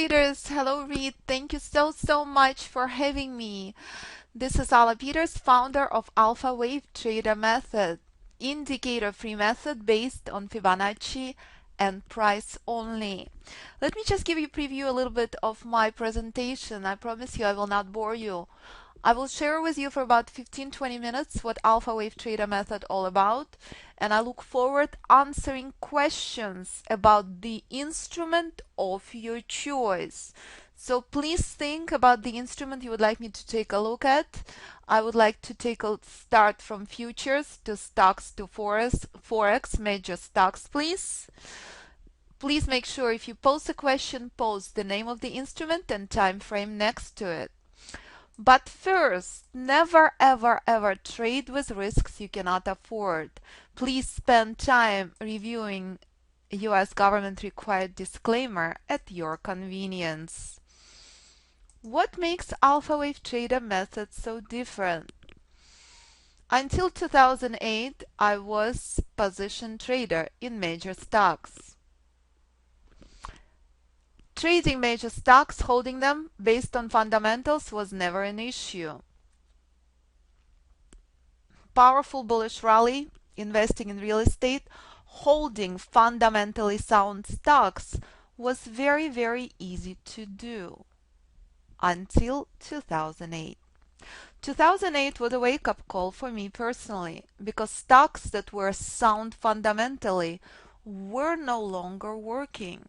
traders, hello Reed, thank you so much for having me. This is Ala Peters, founder of Alpha Wave Trader Method, indicator-free method based on Fibonacci and price only. Let me just give you a preview a little bit of my presentation. I promise you I will not bore you. I will share with you for about 15-20 minutes what Alpha Wave Trader Method all about, and I look forward answering questions about the instrument of your choice. So please think about the instrument you would like me to take a look at. I would like to take a start from futures to stocks to forex, major stocks, please. Please make sure if you post a question, post the name of the instrument and time frame next to it. But first, never ever trade with risks you cannot afford. Please spend time reviewing US government required disclaimer at your convenience. What makes Alpha Wave Trader Method so different? Until 2008, I was position trader in major stocks. Trading major stocks, holding them based on fundamentals was never an issue. Powerful bullish rally, investing in real estate, holding fundamentally sound stocks was very easy to do until 2008. 2008 was a wake-up call for me personally because stocks that were sound fundamentally were no longer working.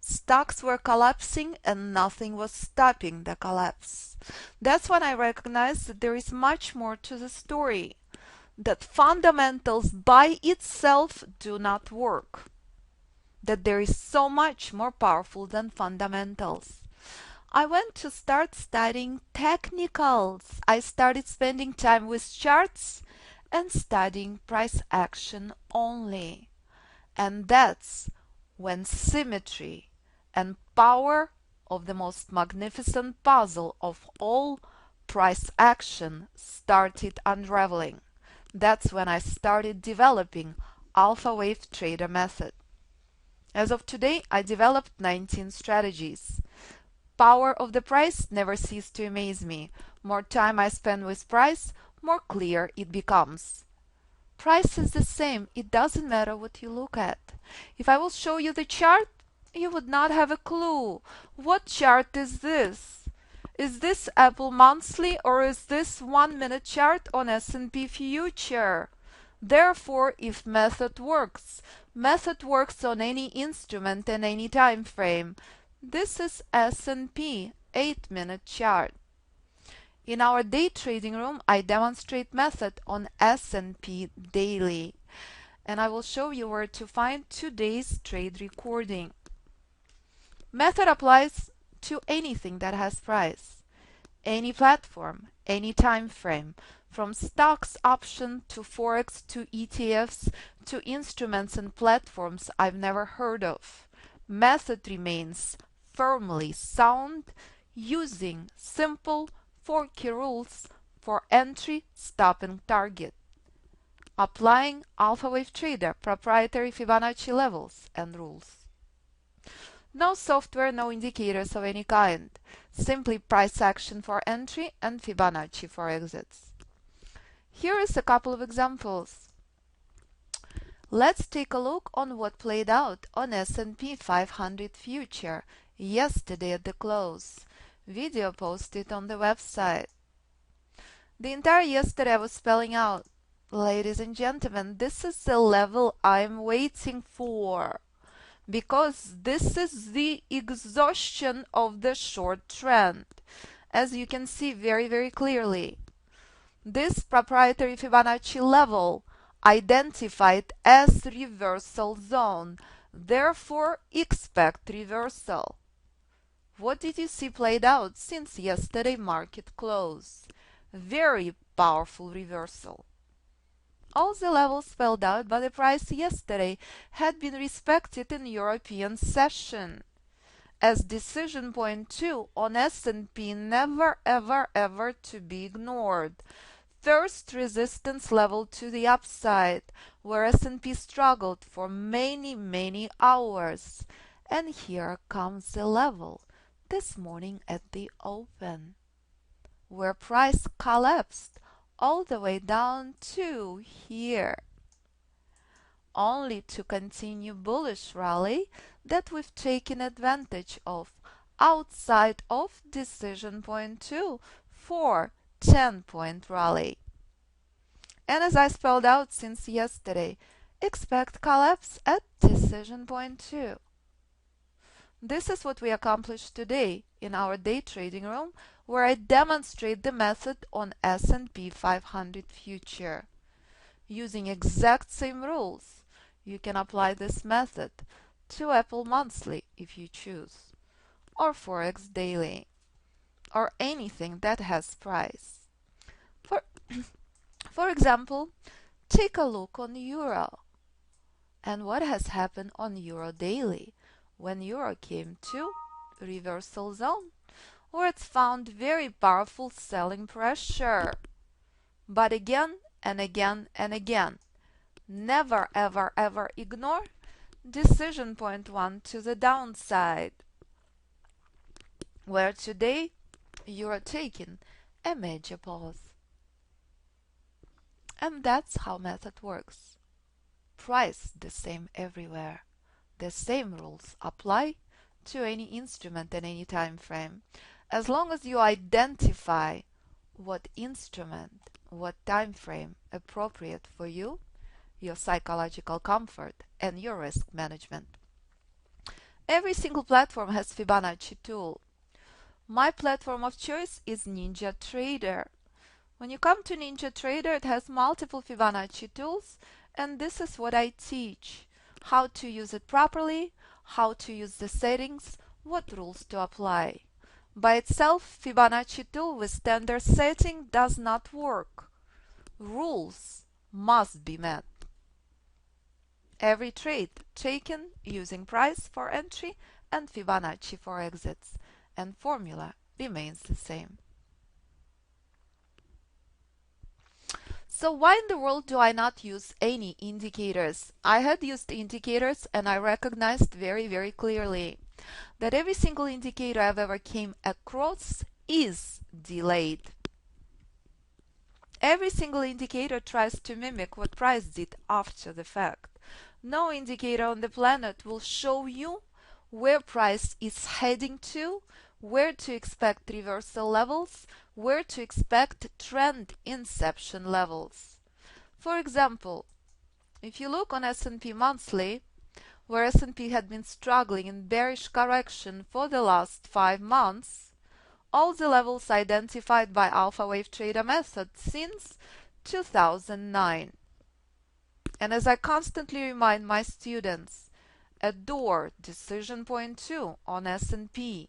Stocks were collapsing and nothing was stopping the collapse. That's when I recognized that there is much more to the story, that fundamentals by itself do not work, that there is so much more powerful than fundamentals. I went to start studying technicals. I started spending time with charts and studying price action only. And that's when symmetry and power of the most magnificent puzzle of all, price action, started unraveling. That's when I started developing Alpha Wave Trader Method. As of today, I developed 19 strategies. Power of the price never ceased to amaze me. More time I spend with price, more clear it becomes. Price is the same, it doesn't matter what you look at. If I will show you the chart, you would not have a clue. What chart is this? Is this Apple monthly or is this 1-minute chart on S&P future? Therefore, if method works on any instrument and any time frame. This is S&P 8-minute chart. In our day trading room, I demonstrate method on S&P daily. And I will show you where to find today's trade recording. Method applies to anything that has price, any platform, any time frame, from stocks option to forex to ETFs to instruments and platforms I've never heard of. Method remains firmly sound, using simple 4 key rules for entry, stop and target. Applying Alpha Wave Trader proprietary Fibonacci levels and rules. No software, no indicators of any kind. Simply price action for entry and Fibonacci for exits. Here is a couple of examples. Let's take a look on what played out on S&P 500 future yesterday at the close. Video posted on the website. The entire yesterday I was spelling out, ladies and gentlemen, this is the level I'm waiting for, because this is the exhaustion of the short trend, as you can see very clearly. This proprietary Fibonacci level identified as reversal zone, therefore expect reversal. What did you see played out since yesterday market close? Very powerful reversal. All the levels spelled out by the price yesterday had been respected in European session. As decision point 2 on S&P, never ever to be ignored. First resistance level to the upside, where S&P struggled for many hours. And here comes the level this morning at the open, where price collapsed all the way down to here, only to continue bullish rally that we've taken advantage of outside of decision point 2 for 10-point rally. And as I spelled out since yesterday, expect collapse at decision point 2. This is what we accomplished today in our day trading room, where I demonstrate the method on S&P 500 future. Using exact same rules, you can apply this method to Apple monthly if you choose, or Forex daily, or anything that has price. For example, take a look on Euro and what has happened on Euro daily when Euro came to reversal zone, where it's found very powerful selling pressure. But again and again and again, never ever ever ignore decision point 1 to the downside, where today you are taking a major pause. And that's how method works. Price the same everywhere. The same rules apply to any instrument and any time frame, as long as you identify what instrument, what time frame appropriate for you, your psychological comfort, and your risk management. Every single platform has Fibonacci tool. My platform of choice is NinjaTrader. When you come to NinjaTrader, it has multiple Fibonacci tools, and this is what I teach: how to use it properly, how to use the settings, what rules to apply. By itself, Fibonacci tool with standard setting does not work. Rules must be met. Every trade taken using price for entry and Fibonacci for exits, and formula remains the same. So why in the world do I not use any indicators? I had used indicators and I recognized very clearly that every single indicator I've ever came across is delayed. Every single indicator tries to mimic what price did after the fact. No indicator on the planet will show you where price is heading to, where to expect reversal levels, where to expect trend inception levels. For example, if you look on S&P monthly, where S&P had been struggling in bearish correction for the last 5 months, all the levels identified by Alpha Wave Trader method since 2009. And as I constantly remind my students, adore decision point 2 on S&P,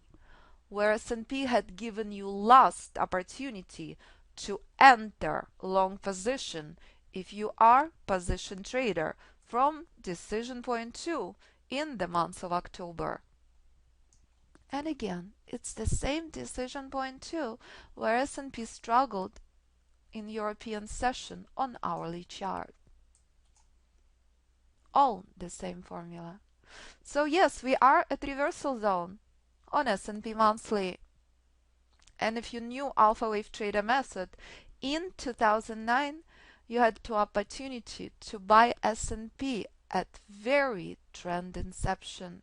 where S&P had given you last opportunity to enter long position if you are position trader from decision point 2 in the month of October. And again, it's the same decision point 2 where S&P struggled in European session on hourly chart. All the same formula. So yes, we are at reversal zone on S&P monthly. And if you knew Alpha Wave Trader method, in 2009 you had the opportunity to buy S&P at very trend inception,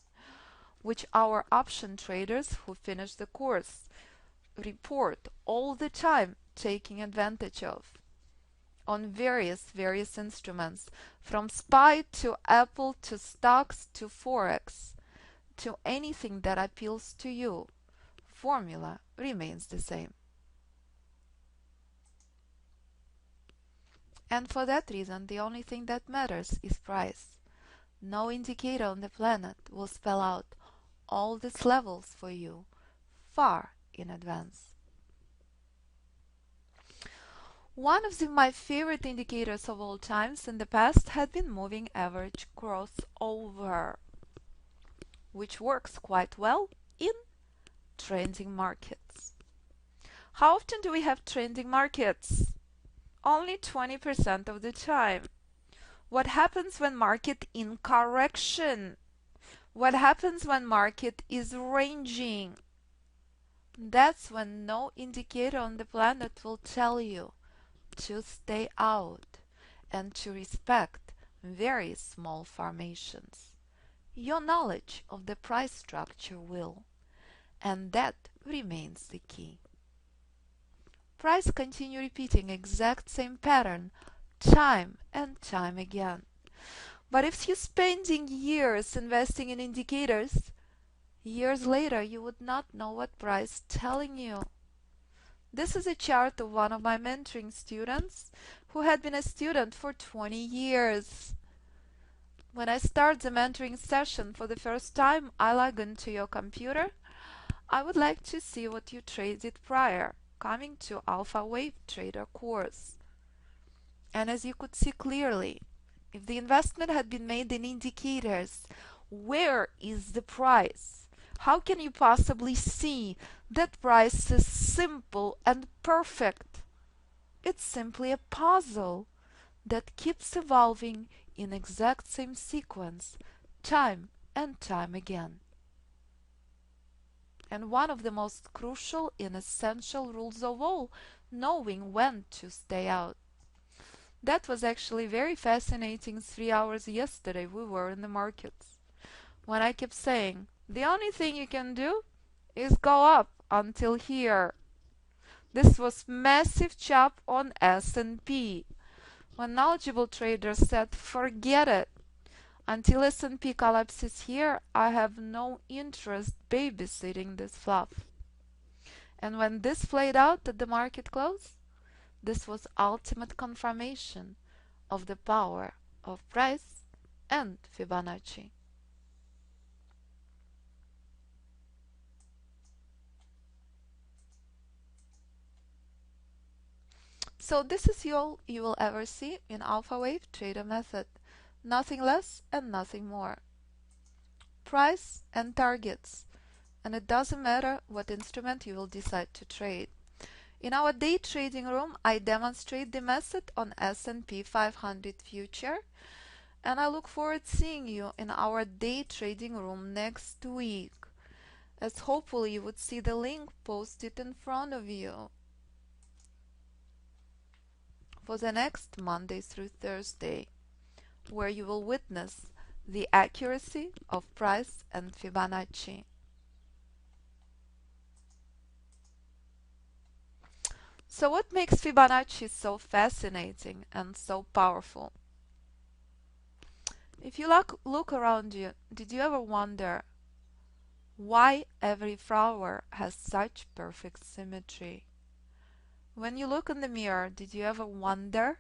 which our option traders who finish the course report all the time taking advantage of on various instruments, from SPY to Apple to stocks to Forex to anything that appeals to you. Formula remains the same. And for that reason, the only thing that matters is price. No indicator on the planet will spell out all these levels for you far in advance. One of my favorite indicators of all times in the past had been moving average crossover, which works quite well in trending markets. How often do we have trending markets? Only 20% of the time. What happens when market in correction? What happens when market is ranging? That's when no indicator on the planet will tell you to stay out and to respect very small formations. Your knowledge of the price structure will, and that remains the key. Price continue repeating exact same pattern time and time again. But if you're spending years investing in indicators, years later you would not know what price telling you. This is a chart of one of my mentoring students who had been a student for 20 years. When I start the mentoring session for the first time, I log into your computer. I would like to see what you traded prior, coming to Alpha Wave Trader course. And as you could see clearly, if the investment had been made in indicators, where is the price? How can you possibly see that price is simple and perfect? It's simply a puzzle that keeps evolving in exact same sequence, time and time again. And one of the most crucial and essential rules of all, knowing when to stay out. That was actually very fascinating 3 hours yesterday we were in the markets. When I kept saying, the only thing you can do is go up until here. This was massive chop on S&P. When knowledgeable traders said, forget it. Until S&P collapses here, I have no interest babysitting this fluff. And when this played out at the market close, this was ultimate confirmation of the power of price and Fibonacci. So this is all you will ever see in Alpha Wave Trader method. Nothing less and nothing more. Price and targets. And it doesn't matter what instrument you will decide to trade. In our day trading room, I demonstrate the method on S&P 500 future, and I look forward to seeing you in our day trading room next week, as hopefully you would see the link posted in front of you for the next Monday through Thursday, where you will witness the accuracy of price and Fibonacci. So what makes Fibonacci so fascinating and so powerful? If you look around you, did you ever wonder why every flower has such perfect symmetry? When you look in the mirror, did you ever wonder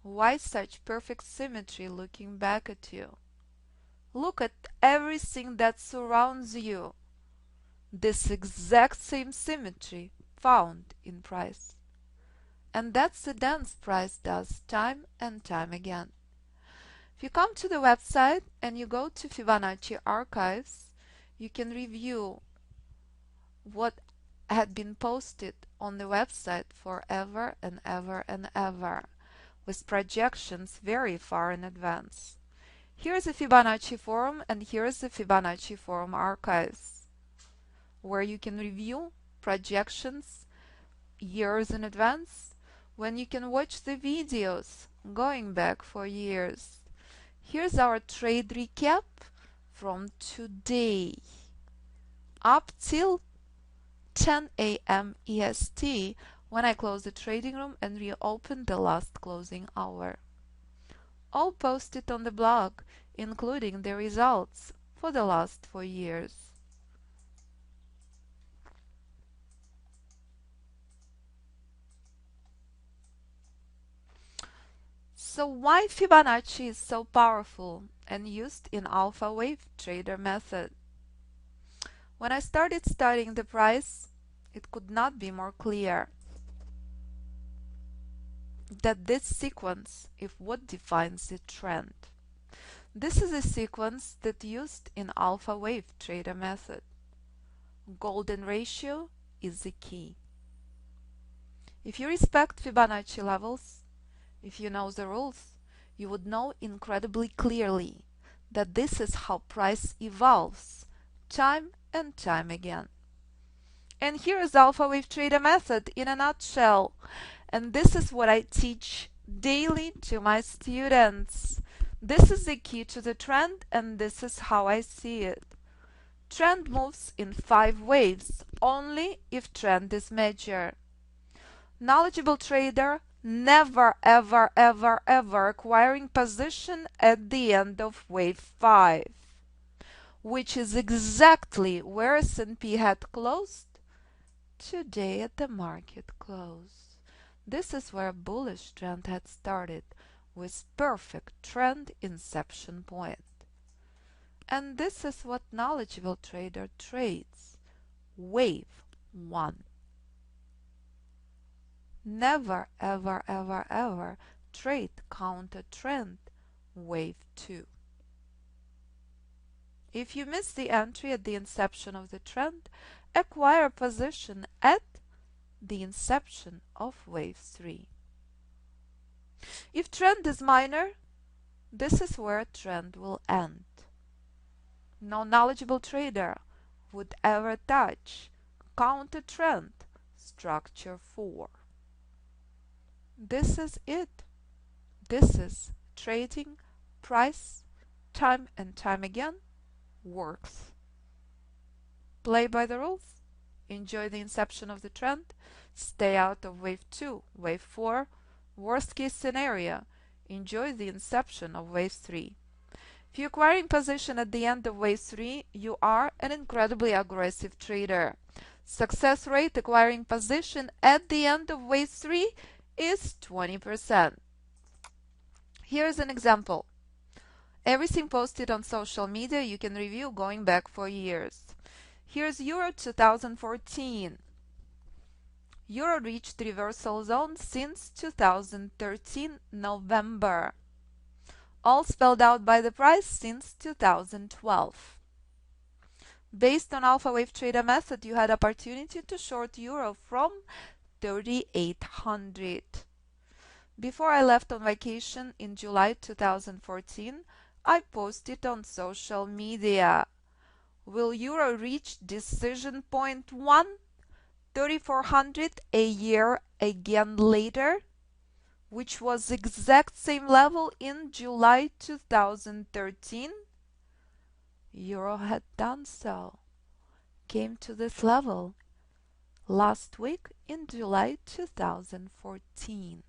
why such perfect symmetry looking back at you? Look at everything that surrounds you. This exact same symmetry found in price. And that's the dance price does time and time again. If you come to the website and you go to Fibonacci archives, you can review what had been posted on the website forever and ever and ever, with projections very far in advance. Here's the Fibonacci forum, and here's the Fibonacci forum archives, where you can review projections years in advance, when you can watch the videos going back for years. Here's our trade recap from today up till 10 a.m. EST, when I close the trading room and reopen the last closing hour. All posted on the blog, including the results for the last 4 years. So why Fibonacci is so powerful and used in Alpha Wave Trader method? When I started studying the price, it could not be more clear that this sequence is what defines the trend. This is a sequence that used in Alpha Wave Trader method. Golden ratio is the key. If you respect Fibonacci levels, if you know the rules, you would know incredibly clearly that this is how price evolves time and time again. And here is alpha wave trader method in a nutshell. And this is what I teach daily to my students. This is the key to the trend, and this is how I see it. Trend moves in 5 waves only if trend is major. Knowledgeable trader never ever ever ever acquiring position at the end of wave 5, which is exactly where S&P had closed today at the market close. This is where a bullish trend had started with perfect trend inception point. And this is what knowledgeable trader trades. Wave 1. Never ever ever ever trade counter trend wave 2. If you miss the entry at the inception of the trend, acquire a position at the inception of wave 3. If trend is minor, this is where trend will end. No knowledgeable trader would ever touch counter trend structure 4. This is it. This is trading price time and time again works. Play by the rules. Enjoy the inception of the trend. Stay out of wave 2, wave 4. Worst case scenario, enjoy the inception of wave 3. If you're acquiring position at the end of wave 3, you are an incredibly aggressive trader. Success rate acquiring position at the end of wave 3 is 20%. Here's an example. Everything posted on social media you can review going back for years. Here's Euro 2014. Euro reached reversal zone since 2013 November. All spelled out by the price since 2012. Based on alpha wave trader method, you had opportunity to short Euro from 3,800. Before I left on vacation in July 2014, I posted on social media. Will Euro reach decision point 1, 3,400 a year again later? Which was the exact same level in July 2013? Euro had done so. Came to this level last week in July 2014.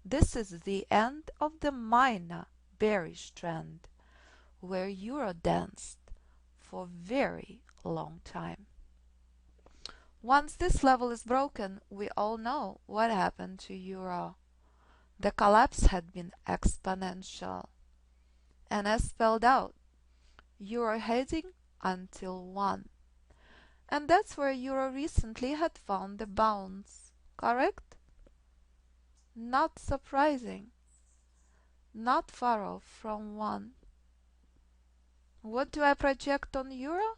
This is the end of the minor bearish trend, where Euro danced for a very long time. Once this level is broken, we all know what happened to Euro. The collapse had been exponential. And as spelled out, Euro heading until 1. And that's where Euro recently had found a bounce, correct? Not surprising. Not far off from 1. What do I project on Euro?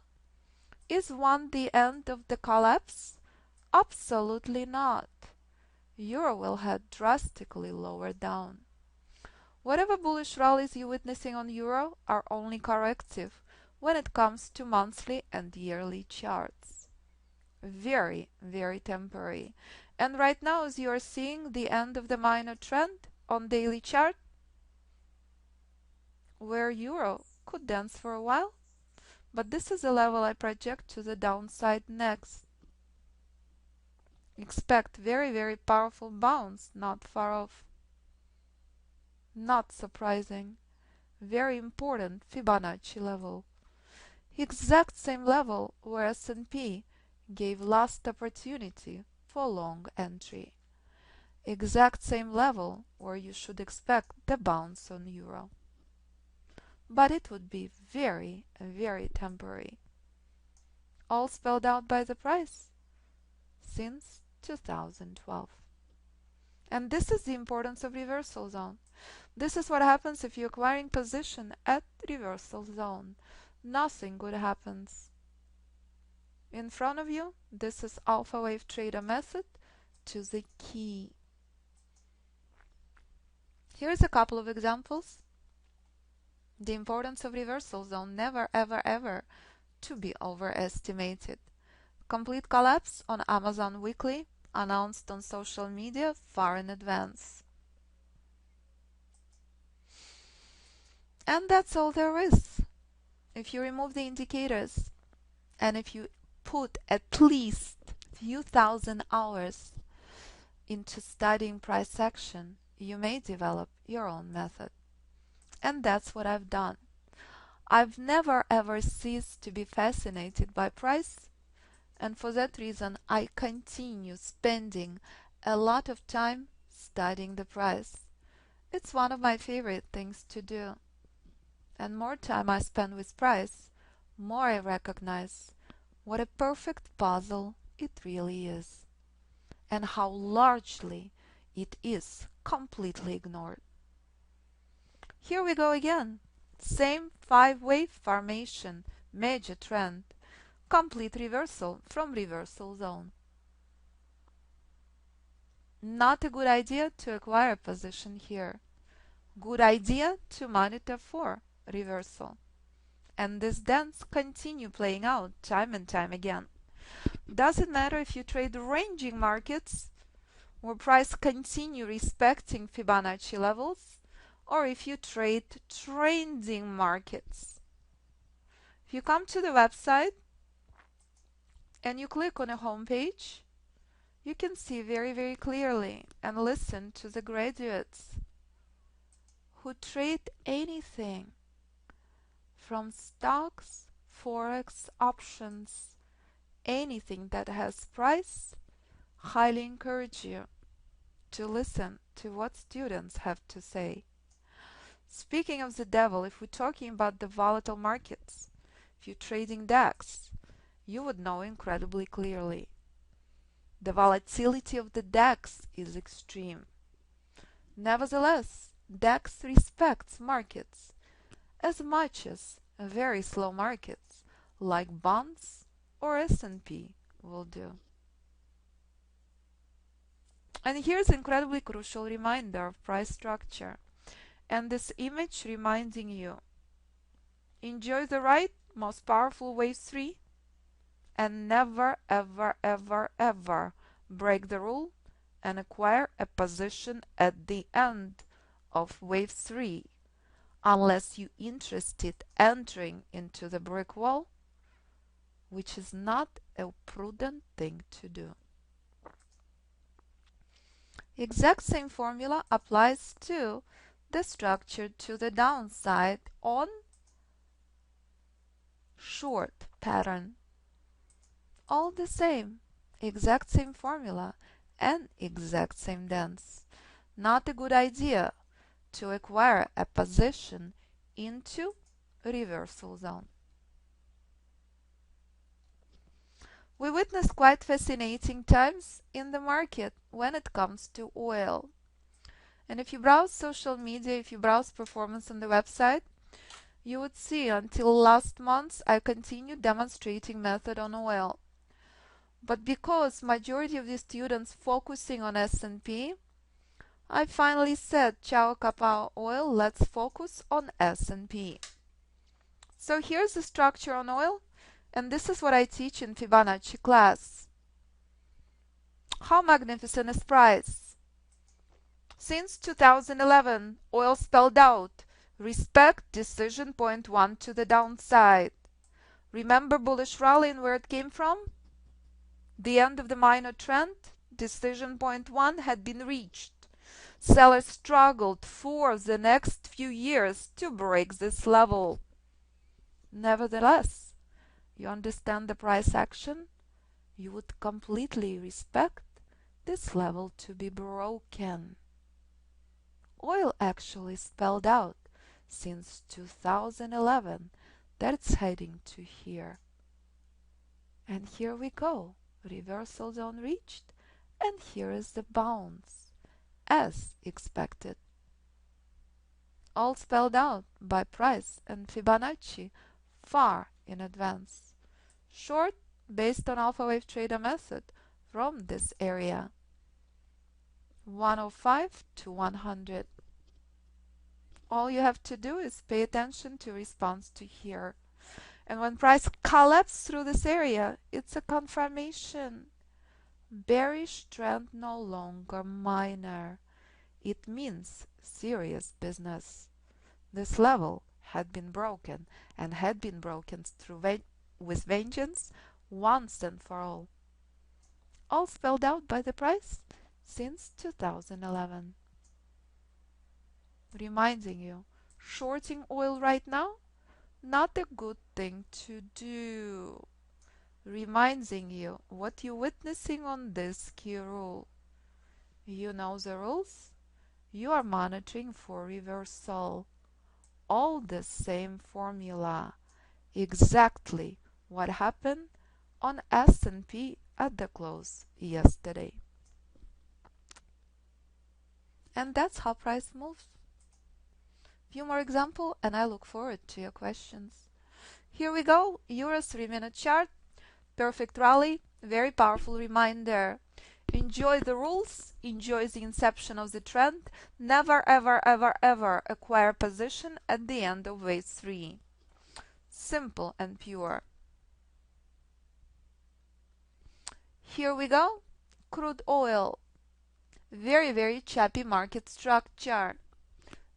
Is 1 the end of the collapse? Absolutely not. Euro will head drastically lower down. Whatever bullish rallies you're witnessing on Euro are only corrective when it comes to monthly and yearly charts. Very, very temporary. And right now, as you are seeing the end of the minor trend on daily chart, where Euro could dance for a while, but this is the level I project to the downside next. Expect very, very powerful bounce not far off. Not surprising. Very important Fibonacci level. Exact same level where S&P gave last opportunity for long entry. Exact same level where you should expect the bounce on Euro. But it would be very, very temporary. All spelled out by the price since 2012. And this is the importance of reversal zone. This is what happens if you're acquiring position at reversal zone. Nothing good happens. In front of you, this is alpha wave trader method to the key. Here's a couple of examples. The importance of reversal zone never ever ever to be overestimated. Complete collapse on Amazon Weekly announced on social media far in advance. And that's all there is. If you remove the indicators and if you put at least a few thousand hours into studying price action, you may develop your own method. And that's what I've done. I've never ever ceased to be fascinated by price, and for that reason I continue spending a lot of time studying the price. It's one of my favorite things to do. And more time I spend with price, more I recognize what a perfect puzzle it really is, and how largely it is completely ignored. Here we go again. Same 5-wave formation, major trend, complete reversal from reversal zone. Not a good idea to acquire a position here. Good idea to monitor for reversal. And this dance continue playing out time and time again. Doesn't matter if you trade ranging markets where price continue respecting Fibonacci levels, or if you trade trending markets. If you come to the website and you click on a home page, you can see very clearly and listen to the graduates who trade anything from stocks, forex, options, anything that has price. Highly encourage you to listen to what students have to say. Speaking of the devil, if we're talking about the volatile markets, if you're trading DAX, you would know incredibly clearly. The volatility of the DAX is extreme. Nevertheless, DAX respects markets as much as very slow markets like bonds or S&P will do. And here's an incredibly crucial reminder of price structure, and this image reminding you: enjoy the ride, most powerful wave 3, and never ever break the rule and acquire a position at the end of wave 3 unless you're interested entering into the brick wall, which is not a prudent thing to do. Exact same formula applies to the structure to the downside on short pattern. All the same, exact same formula and exact same dance. Not a good idea to acquire a position into reversal zone. We witness quite fascinating times in the market when it comes to oil. And if you browse social media, if you browse performance on the website, you would see until last month I continued demonstrating method on oil. But because majority of the students focusing on S&P, I finally said, ciao kapao oil, let's focus on S&P. So here's the structure on oil, and this is what I teach in Fibonacci class. How magnificent is price? Since 2011, oil spelled out, respect decision point 1 to the downside. Remember bullish rally and where it came from? The end of the minor trend, decision point 1 had been reached. Sellers struggled for the next few years to break this level. Nevertheless, you understand the price action? You would completely respect this level to be broken. Oil actually spelled out since 2011 that it's heading to here. And here we go. Reversal zone reached, and here is the bounce, as expected. All spelled out by price and Fibonacci far in advance. Short based on alpha wave trader method from this area, 105 to 100. All you have to do is pay attention to response to here. And when price collapses through this area, it's a confirmation. Bearish trend no longer minor. It means serious business. This level had been broken and had been broken with vengeance once and for all. All spelled out by the price since 2011. Reminding you, shorting oil right now, not a good thing to do. Reminding you what you're witnessing on this key rule. You know the rules. You are monitoring for reversal. All the same formula. Exactly what happened on S&P at the close yesterday. And that's how price moves. Few more examples and I look forward to your questions. Here we go, Euro 3-minute chart, perfect rally, very powerful reminder. Enjoy the rules, enjoy the inception of the trend, never ever ever ever acquire position at the end of wave 3. Simple and pure. Here we go, crude oil, very choppy market structure.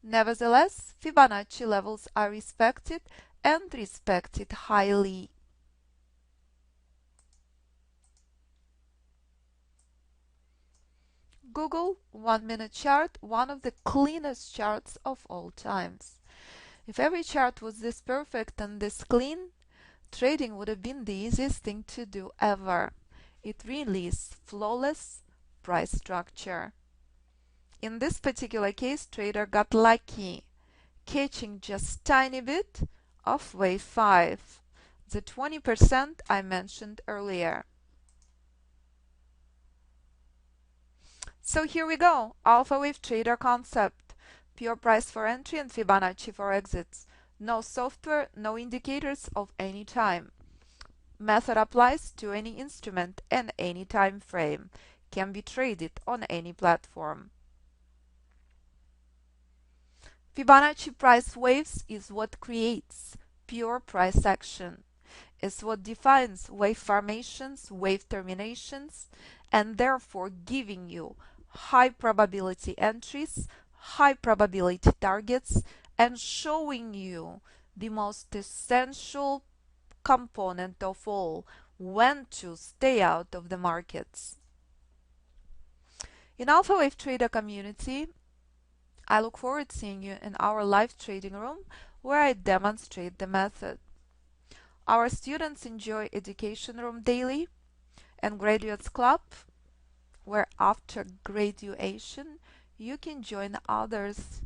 Nevertheless, Fibonacci levels are respected and respected highly. Google 1-minute chart, one of the cleanest charts of all times. If every chart was this perfect and this clean, trading would have been the easiest thing to do ever. It really is flawless price structure. In this particular case, trader got lucky, catching just tiny bit of wave 5, the 20% I mentioned earlier. So here we go, alpha wave trader concept, pure price for entry and Fibonacci for exits. No software, no indicators of any time. Method applies to any instrument and any time frame. Can be traded on any platform. Fibonacci price waves is what creates pure price action. It's what defines wave formations, wave terminations, and therefore giving you high probability entries, high probability targets, and showing you the most essential component of all, when to stay out of the markets. In Alpha Wave Trader community, I look forward to seeing you in our live trading room where I demonstrate the method. Our students enjoy education room daily and graduates club where after graduation you can join others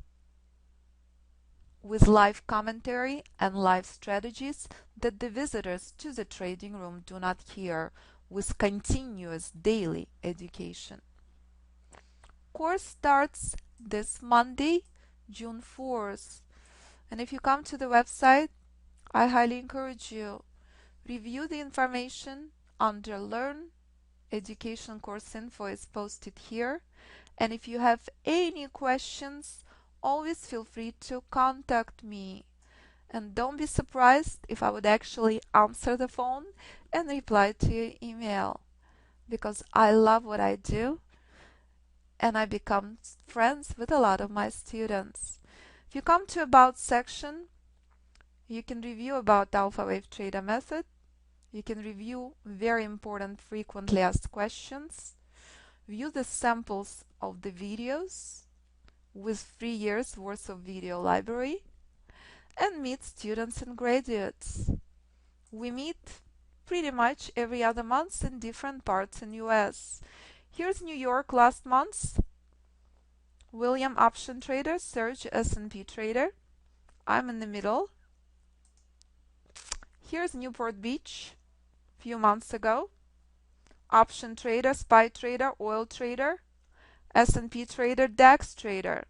with live commentary and live strategies that the visitors to the trading room do not hear, with continuous daily education. Course starts this Monday, June 4th. And if you come to the website, I highly encourage you, review the information under Learn. Education course info is posted here. And if you have any questions, always feel free to contact me. And don't be surprised if I would actually answer the phone and reply to your email, because I love what I do and I become friends with a lot of my students. If you come to About section, you can review about Alpha Wave Trader method. You can review very important frequently asked questions, view the samples of the videos with 3 years worth of video library, and meet students and graduates. We meet pretty much every other month in different parts in US. Here's New York last month. William option trader, Serge S&P trader. I'm in the middle. Here's Newport Beach a few months ago. Option trader, SPY trader, oil trader, S&P trader, DAX trader.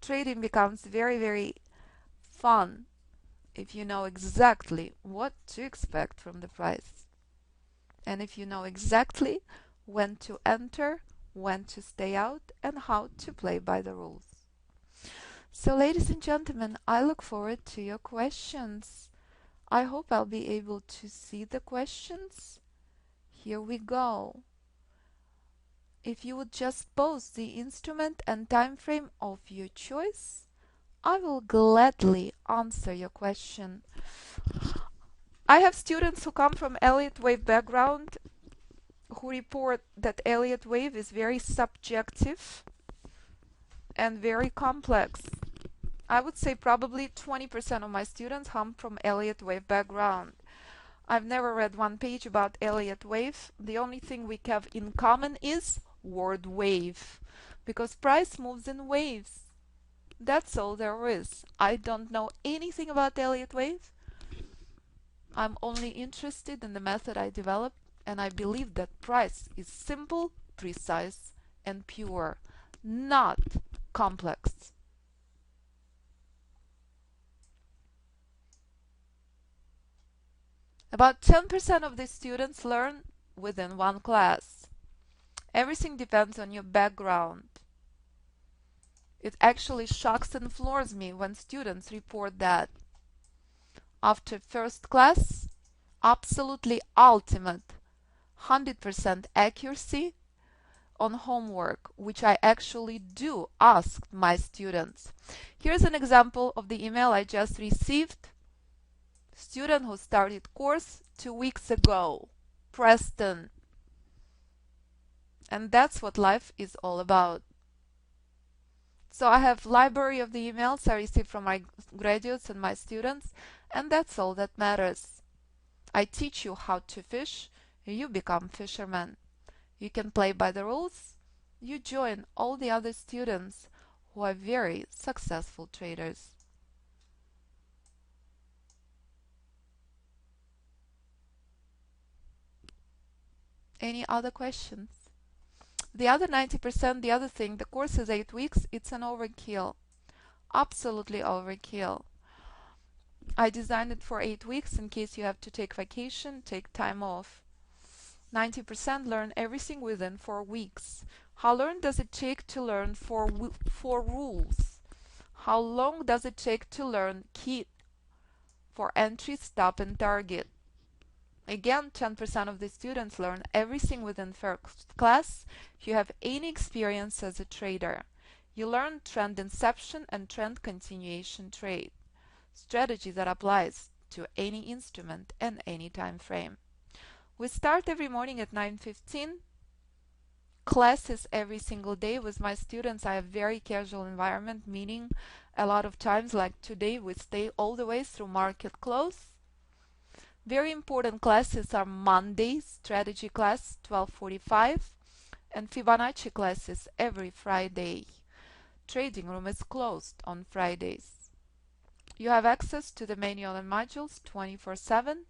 Trading becomes very fun if you know exactly what to expect from the price, and if you know exactly when to enter, when to stay out, and how to play by the rules. So ladies and gentlemen, I look forward to your questions. I hope I'll be able to see the questions. Here we go. If you would just post the instrument and time frame of your choice, I will gladly answer your question. I have students who come from Elliott wave background who report that Elliott wave is very subjective and very complex. I would say probably 20% of my students come from Elliott wave background. I've never read one page about Elliott wave. The only thing we have in common is word wave, because price moves in waves. That's all there is. I don't know anything about Elliott wave. I'm only interested in the method I developed, and I believe that price is simple, precise, and pure, not complex. About 10% of the students learn within one class. Everything depends on your background. It actually shocks and floors me when students report that after first class, absolutely ultimate 100% accuracy on homework, which I actually do ask my students. Here's an example of the email I just received. Student who started course 2 weeks ago, Preston. And that's what life is all about. So I have library of the emails I received from my graduates and my students, and that's all that matters. I teach you how to fish, you become fishermen. You can play by the rules, you join all the other students who are very successful traders. Any other questions? The other 90%, the other thing, the course is 8 weeks, it's an overkill. Absolutely overkill. I designed it for 8 weeks in case you have to take vacation, take time off. 90% learn everything within 4 weeks. How long does it take to learn four rules? How long does it take to learn key for entry, stop, and target? Again, 10% of the students learn everything within first class. If you have any experience as a trader, you learn trend inception and trend continuation trade, strategy that applies to any instrument and any time frame. We start every morning at 9:15. Classes every single day with my students. I have very casual environment, meaning a lot of times, like today, we stay all the way through market close. Very important classes are Mondays, strategy class 12:45, and Fibonacci classes every Friday. Trading room is closed on Fridays. You have access to the manual and modules 24/7.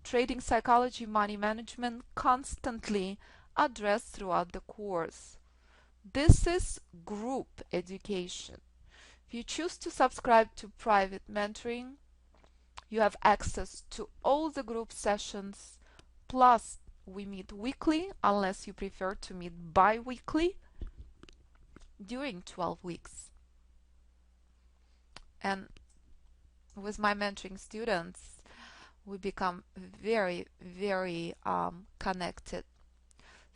Trading psychology, money management constantly addressed throughout the course. This is group education. If you choose to subscribe to private mentoring, you have access to all the group sessions, plus we meet weekly unless you prefer to meet bi-weekly during 12 weeks. And with my mentoring students, we become very, very connected.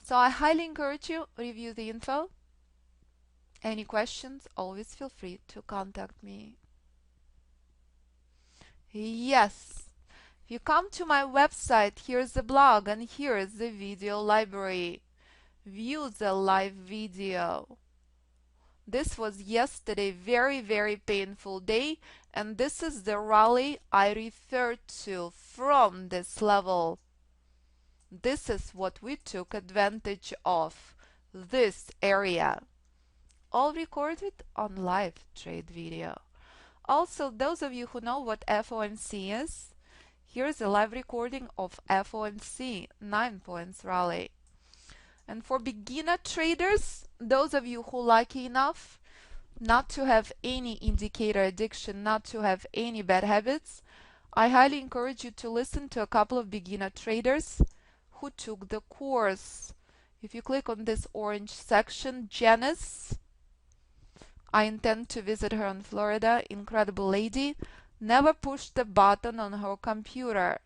So I highly encourage you, review the info. Any questions, always feel free to contact me. Yes, if you come to my website, here's the blog and here is the video library. View the live video. This was yesterday, very, very painful day, and this is the rally I referred to from this level. This is what we took advantage of, this area. All recorded on live trade video. Also, those of you who know what FOMC is, here's a live recording of FOMC 9 points rally. And for beginner traders, those of you who lucky enough not to have any indicator addiction, not to have any bad habits, I highly encourage you to listen to a couple of beginner traders who took the course. If you click on this orange section, Janice, I intend to visit her in Florida, incredible lady, never pushed the button on her computer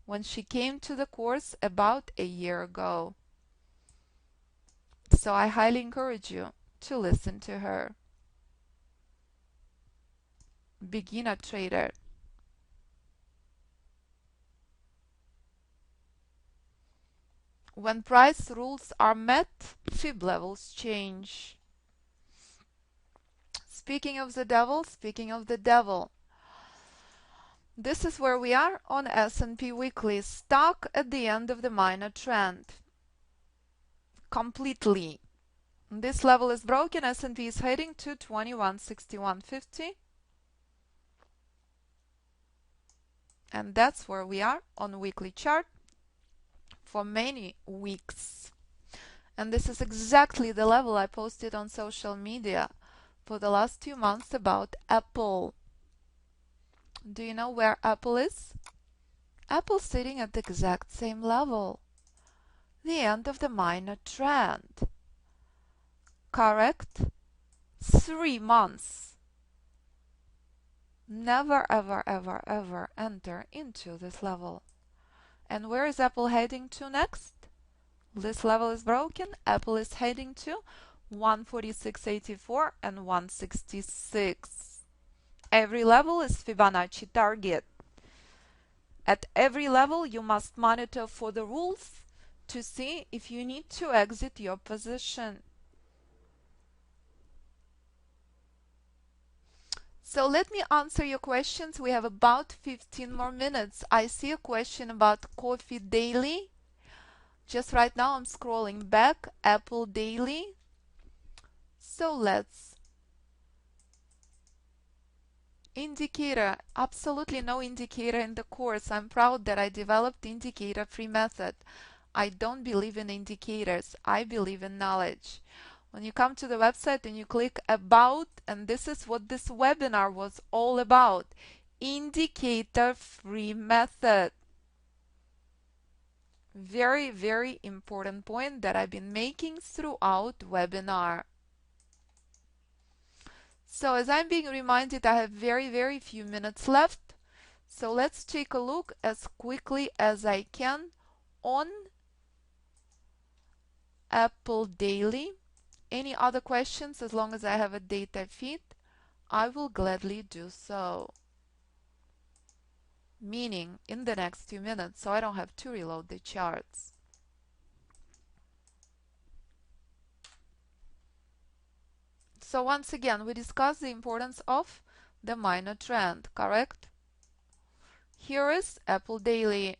when she came to the course about a year ago. So I highly encourage you to listen to her. Beginner trader. When price rules are met, fib levels change. Speaking of the devil, this is where we are on S&P Weekly. Stock at the end of the minor trend. Completely. This level is broken. S&P is heading to 2161.50. And that's where we are on weekly chart for many weeks. And this is exactly the level I posted on social media for the last 2 months about Apple. Do you know where Apple is? Apple sitting at the exact same level. The end of the minor trend. Correct? 3 months. Never ever ever ever enter into this level. And where is Apple heading to next? This level is broken. Apple is heading to 146.84 and 166. Every level is Fibonacci target. At every level you must monitor for the rules to see if you need to exit your position. So let me answer your questions. We have about 15 more minutes. I see a question about coffee daily. Just right now I'm scrolling back, Apple daily. So let's indicator, absolutely no indicator in the course. I'm proud that I developed indicator-free method. I don't believe in indicators. I believe in knowledge. When you come to the website and you click about, and this is what this webinar was all about, indicator-free method. Very, very important point that I've been making throughout webinar. So as I'm being reminded, I have very, very few minutes left. So let's take a look as quickly as I can on Apple Daily. Any other questions? As long as I have a data feed, I will gladly do so. Meaning in the next 2 minutes, so I don't have to reload the charts. So once again, we discussed the importance of the minor trend, correct? Here is Apple Daily.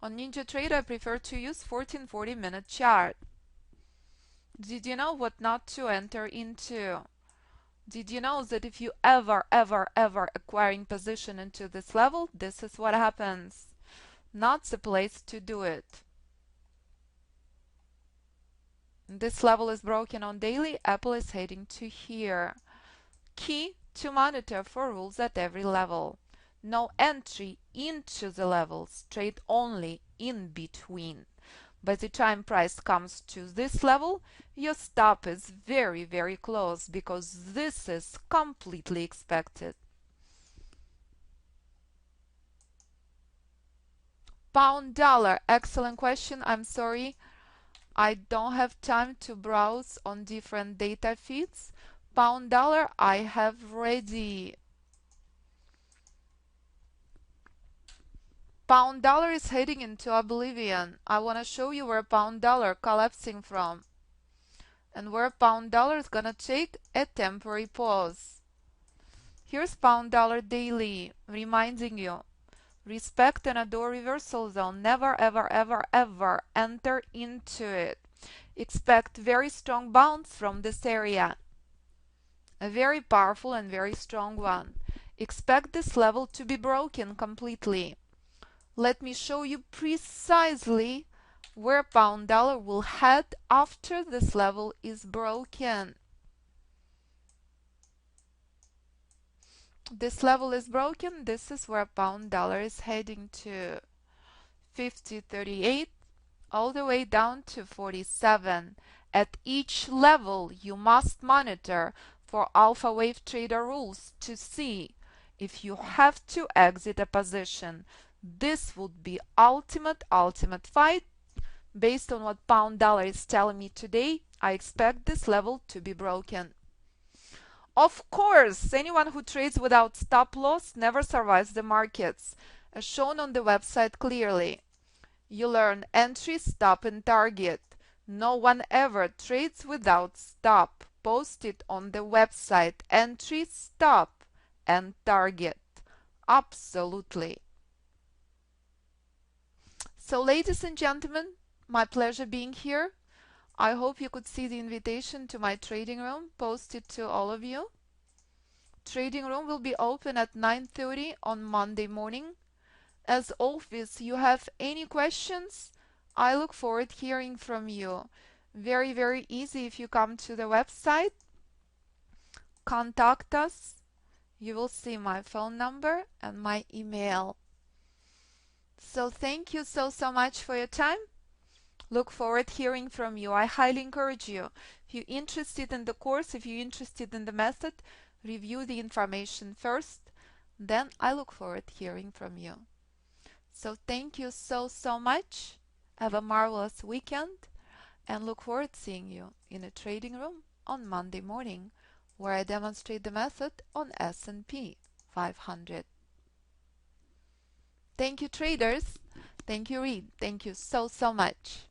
On NinjaTrader, I prefer to use 1440-minute chart. Did you know what not to enter into? Did you know that if you ever acquiring position into this level, this is what happens? Not the place to do it. This level is broken on daily. Apple is heading to here. Key to monitor for rules at every level. No entry into the levels, trade only in between. By the time price comes to this level, your stop is very, very close because this is completely expected. Pound dollar, excellent question. I'm sorry, I don't have time to browse on different data feeds. Pound dollar I have ready. Pound dollar is heading into oblivion. I want to show you where pound dollar collapsing from and where pound dollar is gonna take a temporary pause. Here's pound dollar daily reminding you, respect and adore reversal zone. Never ever enter into it. Expect very strong bounce from this area, a very powerful and very strong one. Expect this level to be broken completely. Let me show you precisely where pound dollar will head after this level is broken. This level is broken. This is where pound dollar is heading to. 50.38, all the way down to 47. At each level, you must monitor for alpha wave trader rules to see if you have to exit a position. This would be ultimate fight. Based on what pound dollar is telling me today, I expect this level to be broken. Of course, anyone who trades without stop loss never survives the markets, as shown on the website clearly. You learn entry, stop, and target. No one ever trades without stop. Posted on the website. Entry, stop, and target. Absolutely. So, ladies and gentlemen, my pleasure being here. I hope you could see the invitation to my trading room posted to all of you. Trading room will be open at 9:30 on Monday morning. As always, you have any questions, I look forward hearing from you. Very, very easy. If you come to the website, contact us. You will see my phone number and my email. So thank you so much for your time. Look forward hearing from you. I highly encourage you. If you're interested in the course, if you're interested in the method, review the information first. Then I look forward hearing from you. So thank you so much. Have a marvelous weekend and look forward to seeing you in a trading room on Monday morning where I demonstrate the method on S&P 500. Thank you, traders. Thank you, Reed. Thank you so much.